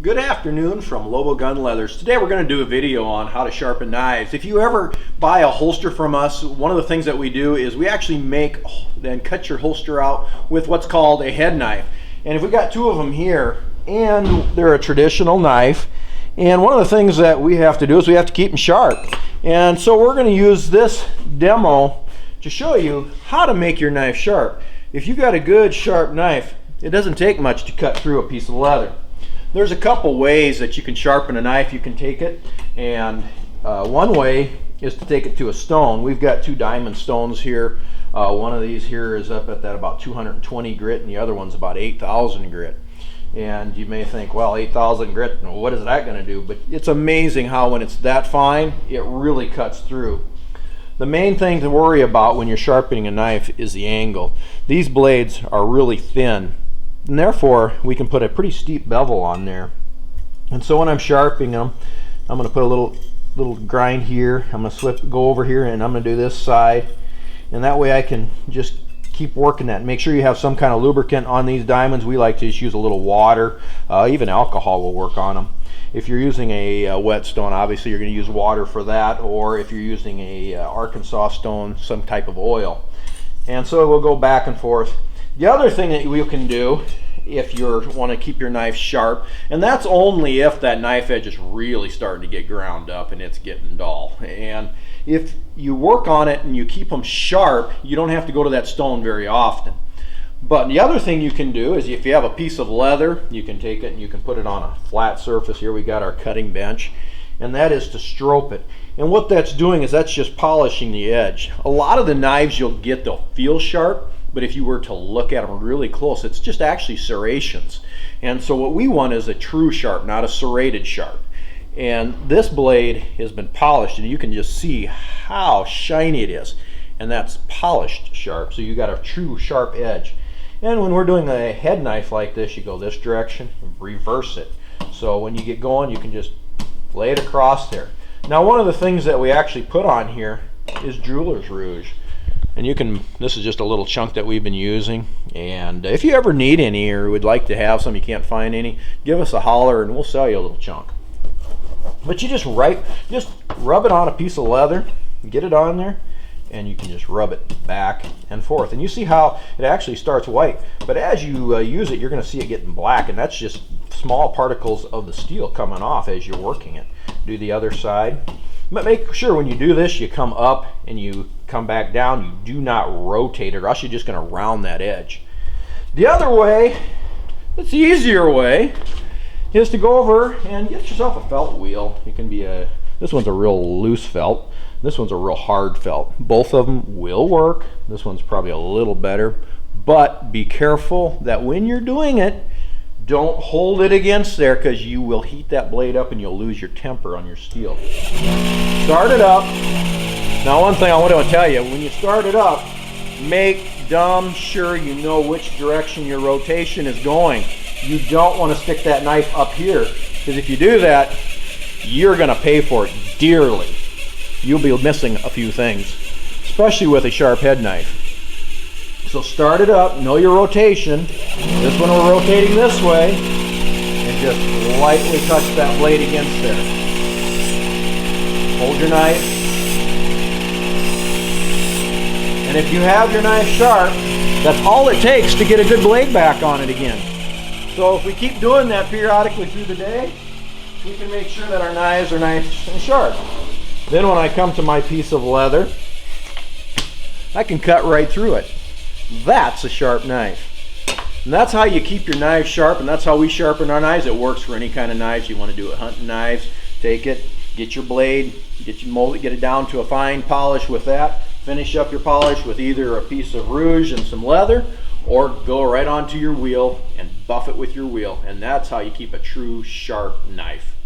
Good afternoon from Lobo Gun Leathers. Today we're going to do a video on how to sharpen knives. If you ever buy a holster from us, one of the things that we do is we actually make and cut your holster out with what's called a head knife. And if we got two of them here, and they're a traditional knife, and one of the things that we have to do is we have to keep them sharp. And so we're going to use this demo to show you how to make your knife sharp. If you got a good sharp knife, it doesn't take much to cut through a piece of leather. There's a couple ways that you can sharpen a knife. You can take it, and one way is to take it to a stone. We've got two diamond stones here. One of these here is up at that about 220 grit, and the other one's about 8,000 grit. And you may think, well, 8,000 grit, what is that going to do? But it's amazing how when it's that fine, it really cuts through. The main thing to worry about when you're sharpening a knife is the angle. These blades are really thin, and therefore we can put a pretty steep bevel on there. And so when I'm sharpening them, I'm going to put a little grind here. I'm going to go over here, and I'm going to do this side, and that way I can just keep working that. Make sure you have some kind of lubricant on these diamonds. We like to just use a little water. Even alcohol will work on them. If you're using a whetstone, obviously you're going to use water for that, or if you're using a Arkansas stone, some type of oil. And so we'll go back and forth. The other thing that you can do if you want to keep your knife sharp, and that's only if that knife edge is really starting to get ground up and it's getting dull. And if you work on it and you keep them sharp, you don't have to go to that stone very often. But the other thing you can do is if you have a piece of leather, you can take it and you can put it on a flat surface. Here we got our cutting bench, and that is to stroke it. And what that's doing is that's just polishing the edge. A lot of the knives you'll get, they'll feel sharp, but if you were to look at them really close, it's just actually serrations. And so what we want is a true sharp, not a serrated sharp. And this blade has been polished, and you can just see how shiny it is. And that's polished sharp, so you got a true sharp edge. And when we're doing a head knife like this, you go this direction, reverse it. So when you get going, you can just lay it across there. Now, one of the things that we actually put on here is jeweler's rouge. And you can, this is just a little chunk that we've been using. And if you ever need any or would like to have some, you can't find any, give us a holler and we'll sell you a little chunk. But you just rub it on a piece of leather, get it on there, and you can just rub it back and forth. And you see how it actually starts white, but as you use it, you're going to see it getting black, and that's just small particles of the steel coming off as you're working it. Do the other side. But make sure when you do this, you come up and you come back down. You do not rotate it, or else you're just going to round that edge. The other way, that's the easier way, is to go over and get yourself a felt wheel. It can be this one's a real loose felt. This one's a real hard felt. Both of them will work. This one's probably a little better, but be careful that when you're doing it, don't hold it against there, because you will heat that blade up and you'll lose your temper on your steel. Start it up. Now, one thing I want to tell you, when you start it up, make damn sure you know which direction your rotation is going. You don't want to stick that knife up here, because if you do that, you're going to pay for it dearly. You'll be missing a few things, especially with a sharp head knife. So start it up, know your rotation. This one we're rotating this way, and just lightly touch that blade against there. Hold your knife. And if you have your knife sharp, that's all it takes to get a good blade back on it again. So if we keep doing that periodically through the day, we can make sure that our knives are nice and sharp. Then when I come to my piece of leather, I can cut right through it. That's a sharp knife. And that's how you keep your knives sharp, and that's how we sharpen our knives. It works for any kind of knives. You want to do it hunting knives, take it, get your blade, mold it, get it down to a fine polish with that. Finish up your polish with either a piece of rouge and some leather, or go right onto your wheel and buff it with your wheel. And that's how you keep a true sharp knife.